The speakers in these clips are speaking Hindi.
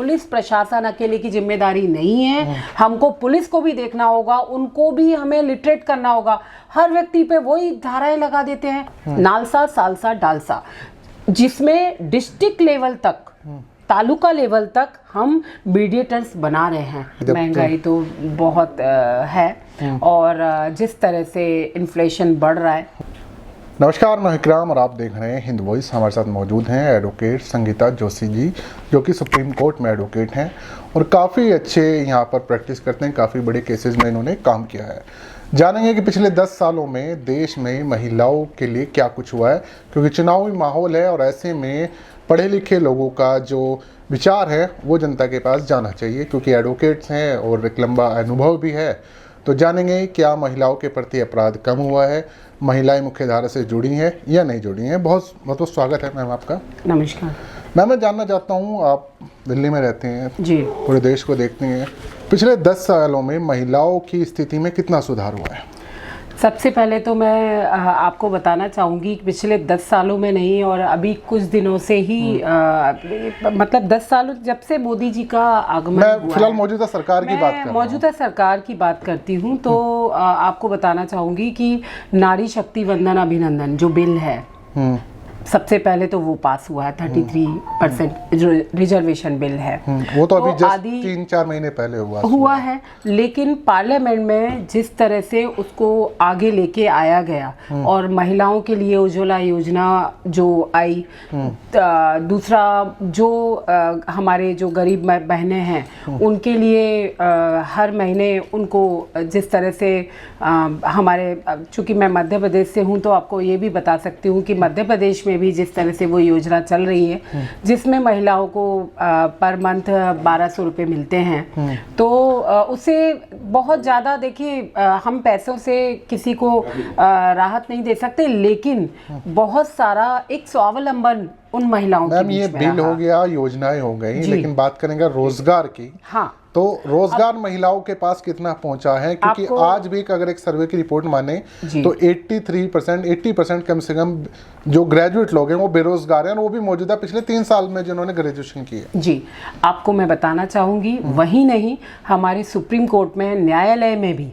पुलिस प्रशासन अकेले की जिम्मेदारी नहीं है, हमको पुलिस को भी देखना होगा, उनको भी हमें लिटरेट करना होगा। हर व्यक्ति पे वही धाराएं लगा देते हैं, नालसा सालसा डालसा, जिसमें डिस्ट्रिक्ट लेवल तक, तालुका लेवल तक हम मीडिएटर्स बना रहे हैं। महंगाई तो बहुत है और जिस तरह से इन्फ्लेशन बढ़ रहा है। नमस्कार, मैं विक्रम और आप देख रहे हैं हिंद वॉइस। हमारे साथ मौजूद हैं एडवोकेट संगीता जोशी जी, जो कि सुप्रीम कोर्ट में एडवोकेट हैं और काफ़ी अच्छे यहाँ पर प्रैक्टिस करते हैं। काफ़ी बड़े केसेस में इन्होंने काम किया है। जानेंगे कि पिछले 10 सालों में देश में महिलाओं के लिए क्या कुछ हुआ है, क्योंकि चुनावी माहौल है और ऐसे में पढ़े लिखे लोगों का जो विचार है वो जनता के पास जाना चाहिए, क्योंकि एडवोकेट्स हैं और एक लंबा अनुभव भी है। तो जानेंगे क्या महिलाओं के प्रति अपराध कम हुआ है, महिलाएं मुख्य धारा से जुड़ी हैं या नहीं जुड़ी हैं। बहुत बहुत स्वागत है मैम आपका। नमस्कार मैम, मैं जानना चाहता हूँ, आप दिल्ली में रहते हैं जी, पूरे देश को देखती हैं, पिछले 10 सालों में महिलाओं की स्थिति में कितना सुधार हुआ है? सबसे पहले तो मैं आपको बताना चाहूँगी कि पिछले 10 सालों में नहीं, और अभी कुछ दिनों से ही मतलब 10 सालों जब से मोदी जी का आगमन हुआ है। मैं फिलहाल मौजूदा सरकार की बात कर रहा हूँ। मौजूदा सरकार की बात करती हूँ तो आपको बताना चाहूँगी कि नारी शक्ति वंदन अभिनंदन जो बिल है, सबसे पहले तो वो पास हुआ है। 33% जो रिजर्वेशन बिल है, वो तो अभी जस्ट 3-4 महीने पहले हुआ है। लेकिन पार्लियामेंट में जिस तरह से उसको आगे लेके आया गया और महिलाओं के लिए उज्ज्वला योजना जो आई, दूसरा जो हमारे जो गरीब बहनें हैं उनके लिए हर महीने उनको जिस तरह से हमारे, चूंकि मैं मध्य प्रदेश से हूँ तो आपको ये भी बता सकती हूँ कि मध्य प्रदेश में भी जिस तरह से वो योजना चल रही है, जिसमें महिलाओं को पर मंथ 1200 रुपये मिलते हैं, तो उसे बहुत ज़्यादा, देखिए हम पैसों से किसी को राहत नहीं दे सकते, लेकिन बहुत सारा एक स्वावलंबन उन महिलाओं के बीच में। ये बिल हो गया, योजनाएं हो गई, लेकिन बात करेंगे रोजगार की। हाँ, तो रोजगार महिलाओं के पास कितना पहुंचा है? क्योंकि आज भी अगर एक सर्वे की रिपोर्ट माने तो 80% कम से कम जो ग्रेजुएट लोग हैं वो बेरोजगार हैं, और वो भी मौजूदा पिछले 3 साल में जिन्होंने ग्रेजुएशन की है। जी, आपको मैं बताना चाहूंगी, वही नहीं, हमारे सुप्रीम कोर्ट में, न्यायालय में भी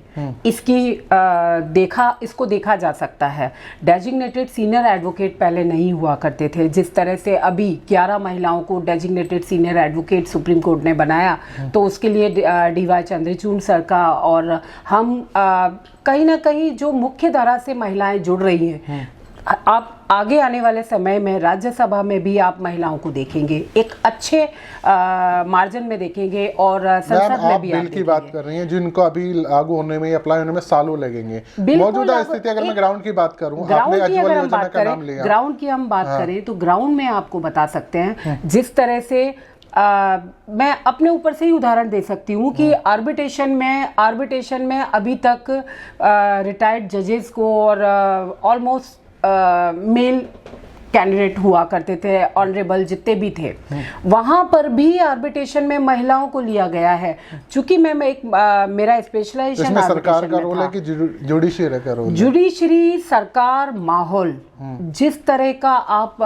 इसको देखा जा सकता है। डेजिग्नेटेड सीनियर एडवोकेट पहले नहीं हुआ करते थे, जिस तरह से अभी 11 महिलाओं को designated senior advocate supreme court ने बनाया, तो उसके लिए DY चंद्रचूड़ सर का, और हम कहीं ना कहीं जो मुख्य धारा से महिलाएं जुड़ रही हैं, आप आगे आने वाले समय में राज्यसभा में भी आप महिलाओं को देखेंगे, एक अच्छे मार्जिन में देखेंगे, और संसद में भी। बिल की बात कर रही हैं जिनको अभी लागू होने में, अप्लाई होने में सालों लगेंगे। मौजूदा स्थिति अगर मैं ग्राउंड की बात करूं, आपने अजवल योजना का नाम लिया, ग्राउंड की हम बात करें तो ग्राउंड में आपको बता सकते हैं, जिस तरह से मैं अपने ऊपर से ही उदाहरण दे सकती हूँ कि आर्बिट्रेशन में अभी तक रिटायर्ड जजेस को और ऑलमोस्ट मेल कैंडिडेट हुआ करते थे, ऑनरेबल जितने भी थे, वहां पर भी आर्बिट्रेशन में महिलाओं को लिया गया है। चूंकि मैं मेरा स्पेशलाइजेशन सरकार का रोल है कि जुडिशरी का रोल है। जुडिशरी, सरकार, माहौल जिस तरह का आप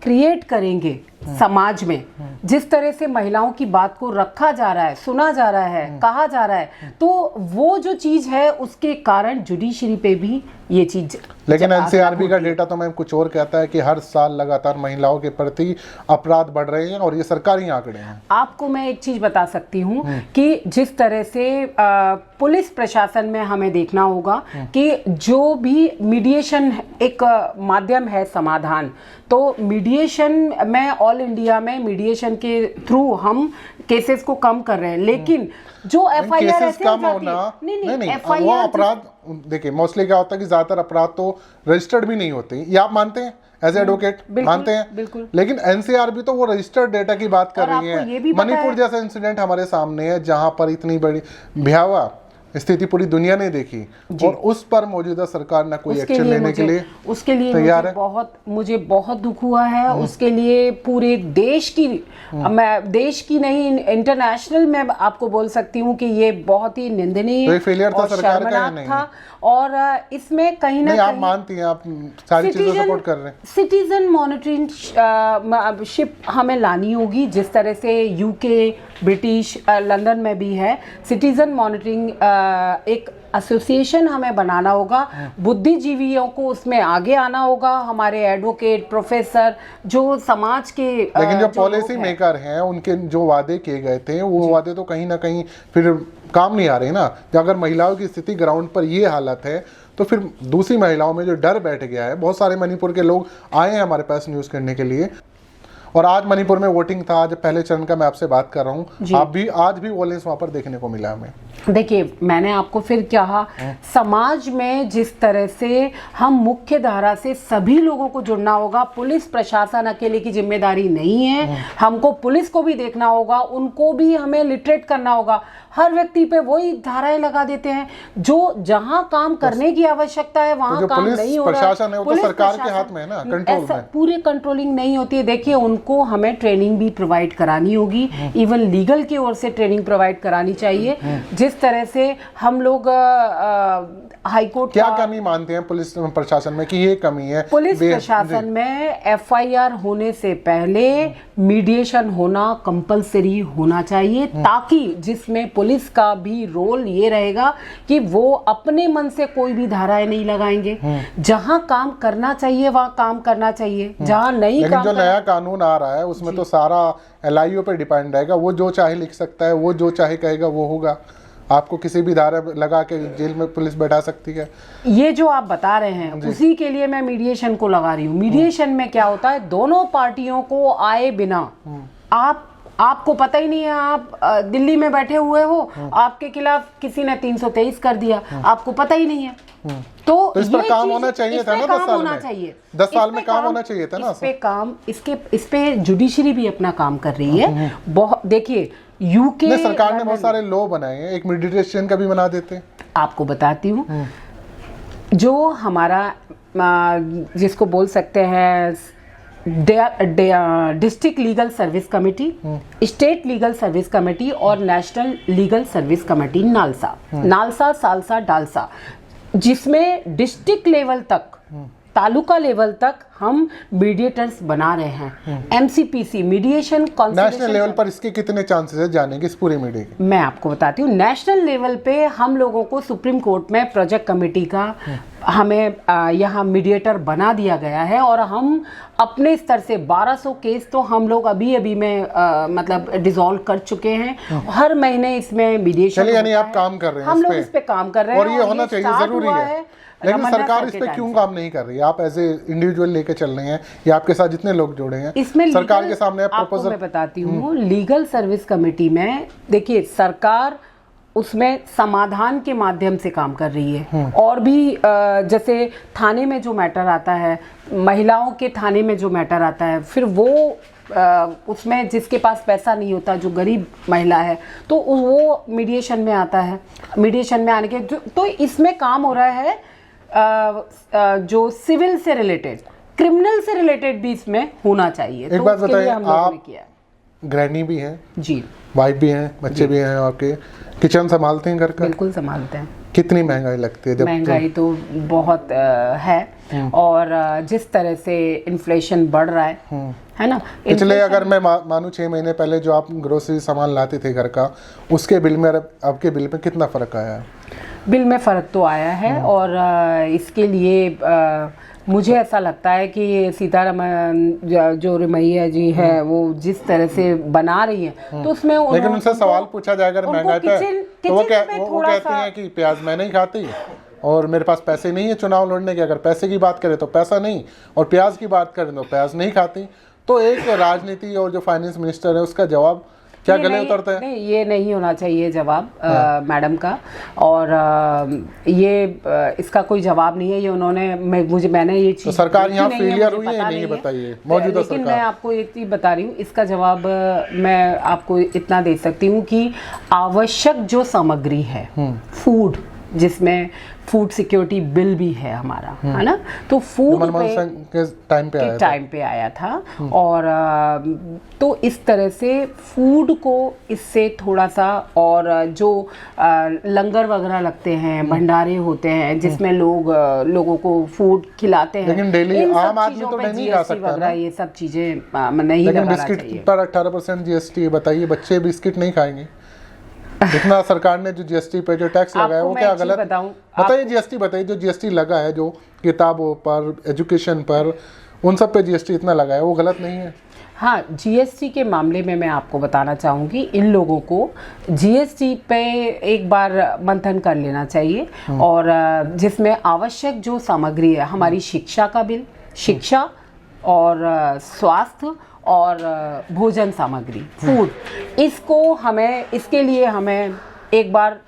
क्रिएट करेंगे समाज में, जिस तरह से महिलाओं की बात को रखा जा रहा है, सुना जा रहा है, कहा जा रहा है, तो वो जो चीज है उसके कारण जुडिशरी पे भी ये चीज। लेकिन NCRB का डेटा तो मैम कुछ और कहता है कि हर साल लगातार महिलाओं के प्रति अपराध बढ़ रहे हैं, और ये सरकारी आंकड़े हैं। आपको मैं एक चीज बता सकती हूँ कि जिस तरह से पुलिस प्रशासन में हमें देखना होगा कि जो भी मीडिएशन एक माध्यम है समाधान, तो मीडिएशन में ऑल इंडिया में मीडिएशन के थ्रू हम केसेस को कम कर रहे हैं, लेकिन जो FIR ऐसे कम होना नहीं, वो अपराध, देखिए मोस्टली क्या होता है कि ज्यादातर अपराध तो रजिस्टर्ड भी नहीं होते, ये आप मानते हैं एज एडवोकेट? मानते हैं बिल्कुल। लेकिन NCRB तो वो रजिस्टर्ड डेटा की बात कर रही है। मणिपुर जैसा इंसिडेंट हमारे सामने है, जहां पर इतनी बड़ी भयावह स्थिति पूरी दुनिया ने देखी और उस पर मौजूदा सरकार ना कोई एक्शन लेने के लिए उसके लिए तैयार है। मुझे बहुत दुख हुआ है। उसके लिए पूरे देश की, मैं देश की नहीं इंटरनेशनल मैं आपको बोल सकती हूँ कि ये बहुत ही निंदनीय तो फेलियर था और सरकार का या शर्मनाक नहीं? था। और इसमें कहीं ना नहीं, आप कहीं मानती हैं, आप सारी चीजों सपोर्ट कर रहे हैं। सिटीजन मॉनिटरिंग शिप हमें लानी होगी, जिस तरह से यूके, ब्रिटिश, लंदन में भी है। सिटीजन मॉनिटरिंग एक एसोसिएशन हमें बनाना होगा, बुद्धिजीवियों को उसमें आगे आना होगा, हमारे एडवोकेट, प्रोफेसर, जो समाज के लेकिन जो पॉलिसी मेकर हैं उनके जो वादे किए गए थे वो वादे तो कहीं ना कहीं फिर काम नहीं आ रहे ना। अगर महिलाओं की स्थिति ग्राउंड पर ये हालत है तो फिर दूसरी महिलाओं में जो डर बैठ गया है। बहुत सारे मणिपुर के लोग आए हैं हमारे पास न्यूज़ करने के लिए, और आज मणिपुर में वोटिंग था, आज पहले चरण का मैं आपसे बात कर रहा हूँ। आप भी आज भी वॉयलेंस वहाँ पर देखने को मिला हमें। देखिए, मैंने आपको फिर कहा, समाज में जिस तरह से हम मुख्य धारा से सभी लोगों को जुड़ना होगा। पुलिस प्रशासन अकेले की जिम्मेदारी नहीं है, हमको पुलिस को भी देखना होगा, उनको भी हमें लिटरेट करना होगा। हर व्यक्ति पे वही धाराएं लगा देते हैं, जो जहां काम करने की आवश्यकता है वहां काम नहीं हो रहा है। प्रशासन है वो तो सरकार के हाथ में है ना, कंट्रोल में। पूरे कंट्रोलिंग नहीं होती है। देखिए, उनको हमें ट्रेनिंग भी प्रोवाइड करानी होगी, इवन लीगल की ओर से ट्रेनिंग प्रोवाइड करानी चाहिए। जिस तरह से हम लोग हाईकोर्ट, क्या कमी मानते हैं पुलिस प्रशासन में कि ये कमी है? पुलिस प्रशासन में एफआईआर होने से पहले मीडिएशन होना कंपलसरी होना चाहिए, ताकि जिसमें पुलिस का भी रोल ये रहेगा कि वो अपने मन से कोई भी धाराएं नहीं लगाएंगे। जहां काम करना चाहिए वहां काम करना चाहिए, जहां नहीं लेकिन जो नया कानून आ रहा है उसमें तो सारा एलआईओ पे डिपेंड रहेगा। वो जो चाहे लिख सकता है, वो जो चाहे कहेगा वो होगा। आपको किसी भी धारा लगा के जेल में पुलिस बैठा सकती है। ये जो आप बता रहे हैं उसी के लिए मैं मीडिएशन को लगा रही हूँ। मीडिएशन में क्या होता है, दोनों पार्टियों को आए बिना, आपको पता ही नहीं है, आप दिल्ली में बैठे हुए हो, आपके खिलाफ किसी ने 323 कर दिया, आपको पता ही नहीं है। तो इस पर काम होना चाहिए था ना, 10 साल में। 10 साल में काम होना चाहिए था ना। इस पे जुडिशरी भी अपना काम कर रही है। बहुत, देखिए यूके सरकार ने बहुत सारे लॉ बनाए हैं, एक मेडिटेशन का भी बना देते। आपको बताती हूँ, जो हमारा जिसको बोल सकते हैं district legal service committee, state legal service committee और national legal service committee, NALSA, SALSA, DALSA, जिसमें डिस्ट्रिक्ट लेवल तक, तालुका लेवल तक हम मीडिएटर्स बना रहे हैं। एमसीपीसी मीडिएशन नेशनल लेवल पर इसके कितने चांसेस है जाने के इस पूरे मीडिया के? मैं आपको बताती हूँ, नेशनल लेवल पे हम लोगों को सुप्रीम कोर्ट में प्रोजेक्ट कमेटी का हमें यहाँ मीडिएटर बना दिया गया है, और हम अपने स्तर से 1200 केस तो हम लोग अभी में मतलब डिसॉल्व कर चुके हैं। हर महीने इसमें मीडिएशन, यानी आप काम कर रहे हैं, हम लोग इस पे काम कर रहे हैं, और ये होना चाहिए, जरूरी है। लेकिन सरकार इस पे क्यों काम नहीं कर रही है? आप एज ए इंडिविजुअल लेके चल रहे हैं, या आपके साथ जितने लोग जुड़े हैं इसमें सरकार के सामने आपको मैं बताती हूँ, लीगल सर्विस कमेटी में देखिए सरकार उसमें समाधान के माध्यम से काम कर रही है। और भी जैसे थाने में जो मैटर आता है, महिलाओं के थाने में जो मैटर आता है, फिर वो उसमें जिसके पास पैसा नहीं होता, जो गरीब महिला है, तो वो मीडिएशन में आता है। मीडिएशन में आने के तो इसमें काम हो रहा है जो सिविल से रिलेटेड, क्रिमिनल से रिलेटेड भी इसमें होना चाहिए। एक बात बताइए, आप गृहिणी भी हैं जी, वाइफ भी हैं, बच्चे भी हैं, आपके किचन संभालते हैं घर का? बिल्कुल संभालते हैं। कितनी महंगाई लगती है? जब महंगाई तो बहुत है, और जिस तरह से इन्फ्लेशन बढ़ रहा है ना। पिछले अगर मैं मानूं 6 महीने पहले जो आप ग्रोसरी सामान लाते थे घर का, उसके बिल में अब के बिल में कितना फर्क आया है? बिल में फ़र्क तो आया है, और इसके लिए मुझे ऐसा लगता है कि सीतारमण जो रमैया जी है वो जिस तरह से बना रही है, तो उसमें लेकिन उनसे सवाल पूछा जाए अगर महंगाई पे, तो वो कहते हैं कि प्याज मैं नहीं खाती और मेरे पास पैसे नहीं है चुनाव लड़ने के। अगर पैसे की बात करें तो पैसा नहीं, और प्याज की बात करें तो प्याज नहीं खाती। तो एक राजनीति और जो फाइनेंस मिनिस्टर है उसका जवाब क्या नहीं, गले नहीं, उतरते हैं? नहीं, ये नहीं होना चाहिए जवाब मैडम का। और इसका कोई जवाब नहीं है। ये उन्होंने मैंने ये चीज तो सरकार देखी यहाँ नहीं है, फेलियर मुझे हुई है पता नहीं है। बताइए मौजूदा लेकिन सरकार। मैं आपको ये चीज बता रही हूँ, इसका जवाब मैं आपको इतना दे सकती हूँ कि आवश्यक जो सामग्री है, फूड, जिसमें फूड सिक्योरिटी बिल भी है हमारा, है ना, तो फूड मनमोहन सिंह के टाइम पे आया था। और तो इस तरह से फूड को इससे थोड़ा सा, और जो लंगर वगैरह लगते हैं, भंडारे होते हैं जिसमें लोगों को फूड खिलाते हैं, लेकिन डेली इन सब आम आदमी चीज़ों तो पे नहीं खा GST सकता वगैरह ना। ये सब चीजें नहीं लेकिन लगाना बिस्किट चाहिए। पर 18% जीएसटी, बताइए बच्चे बिस्किट नहीं खाएंगे? इतना सरकार ने जो जीएसटी पे जो टैक्स लगाया वो क्या गलत? बताइए जीएसटी, बताइए जो जीएसटी लगा है, जो किताबों पर, एजुकेशन पर, उन सब पे जीएसटी इतना लगा है, वो गलत नहीं है? हाँ, जीएसटी के मामले में मैं आपको बताना चाहूँगी, इन लोगों को जीएसटी पे एक बार मंथन कर लेना चाहिए। और जिसमें आवश्यक जो सामग्री है, हमारी शिक्षा का बिल, शिक्षा और स्वास्थ्य और भोजन सामग्री, फूड, इसके लिए हमें एक बार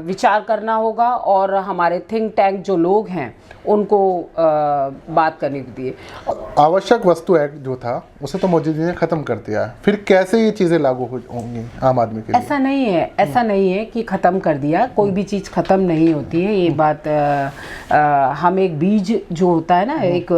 विचार करना होगा। और हमारे थिंक टैंक जो लोग हैं उनको बात करने के लिए। आवश्यक वस्तु एक्ट जो था उसे तो मोदी जी ने खत्म कर दिया है, फिर कैसे ये चीजें लागू होंगी आम आदमी के लिए? ऐसा नहीं है कि खत्म कर दिया, कोई भी चीज खत्म नहीं होती है। ये बात हम एक बीज जो होता है ना, एक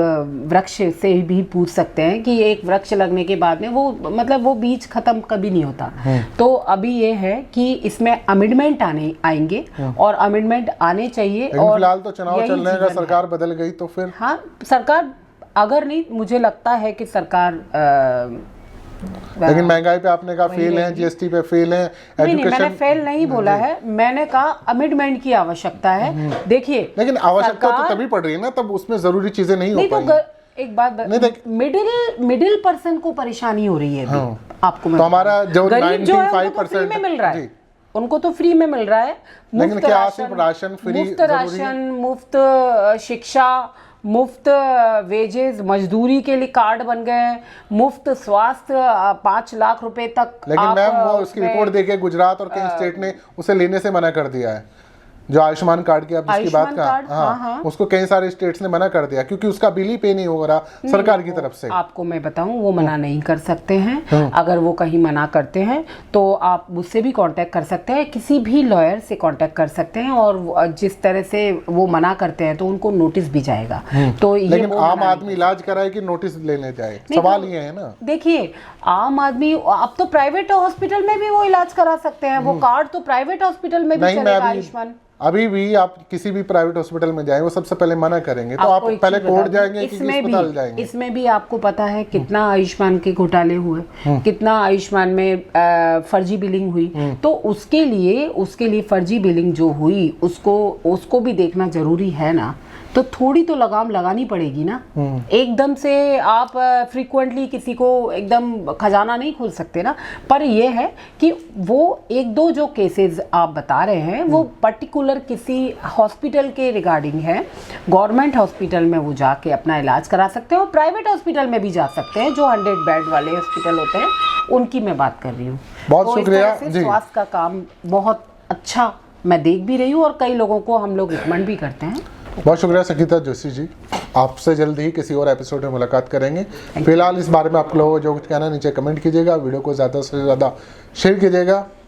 वृक्ष से भी पूछ सकते हैं कि एक वृक्ष लगने के बाद में वो बीज खत्म कभी नहीं होता। तो अभी ये है कि इसमें अमेंडमेंट आएंगे और अमेंडमेंट आने चाहिए। और फिलहाल तो चुनाव चल रहे हैं, अगर सरकार बदल गई तो फिर? हाँ, सरकार अगर नहीं, मुझे लगता है कि सरकार लेकिन महंगाई पे आपने कहा फेल है, जीएसटी पे फेल है, नहीं, मैंने फेल नहीं बोला है, मैंने कहा अमेंडमेंट की आवश्यकता है। देखिए, लेकिन आवश्यकता तो तभी पड़ रही है ना, तब उसमें जरूरी चीजें नहीं हो पाई। तो एक बात, मिडिल पर्सन को परेशानी हो रही है अभी। आपको तो हमारा जो गरीब जो है उनको 95% फ्री में मिल रहा है, उनको तो फ्री में मिल रहा है। लेकिन क्या सिर्फ राशन फ्री? मुफ्त राशन, मुफ्त शिक्षा, मुफ्त वेजेस, मजदूरी के लिए कार्ड बन गए हैं, मुफ्त स्वास्थ्य 5 लाख रुपए तक। लेकिन मैम वो उसकी रिपोर्ट देके गुजरात और कई स्टेट ने उसे लेने से मना कर दिया है। जो आयुष्मान कार्ड की आप जिसकी बात कर, हाँ, उसको कई सारे स्टेट्स ने मना कर दिया क्योंकि उसका बिल ही पे नहीं हो रहा सरकार की तरफ से। आपको मैं बताऊं, वो मना नहीं कर सकते हैं। अगर वो कहीं मना करते हैं तो आप मुझसे भी कांटेक्ट कर सकते हैं, किसी भी लॉयर से कांटेक्ट कर सकते हैं, और जिस तरह से वो मना करते हैं तो उनको नोटिस भी जाएगा। तो लेकिन आम आदमी इलाज कराए कि नोटिस लेने जाए, सवाल ये है ना। देखिए, आम आदमी अब तो प्राइवेट हॉस्पिटल में भी वो इलाज करा सकते हैं, वो कार्ड तो प्राइवेट हॉस्पिटल में भी चलेगा आयुष्मान। अभी भी आप किसी भी प्राइवेट हॉस्पिटल में जाएं, वो सबसे पहले मना करेंगे, तो आप पहले कोर्ट जाएंगे कि अस्पताल जाएंगे? इसमें भी आपको पता है कितना आयुष्मान के घोटाले हुए, कितना आयुष्मान में फर्जी बिलिंग हुई। तो उसके लिए फर्जी बिलिंग जो हुई उसको भी देखना जरूरी है ना। तो थोड़ी तो लगाम लगानी पड़ेगी ना। एकदम से आप फ्रीक्वेंटली किसी को एकदम खजाना नहीं खोल सकते ना। पर यह है कि वो 1-2 जो केसेस आप बता रहे हैं वो पर्टिकुलर किसी हॉस्पिटल के रिगार्डिंग है। गवर्नमेंट हॉस्पिटल में वो जाके अपना इलाज करा सकते हैं और प्राइवेट हॉस्पिटल में भी जा सकते हैं, जो 100 बेड वाले हॉस्पिटल होते हैं उनकी मैं बात कर रही हूँ। बहुत शुक्रिया जी। स्वास्थ्य का काम बहुत अच्छा मैं देख भी रही हूँ और कई लोगों को हम लोग रिकमेंड भी करते हैं। बहुत शुक्रिया संगीता जोशी जी, आपसे जल्द ही किसी और एपिसोड में मुलाकात करेंगे। फिलहाल इस बारे में आप लोगों को जो कहना नीचे कमेंट कीजिएगा, वीडियो को ज़्यादा से ज़्यादा शेयर कीजिएगा।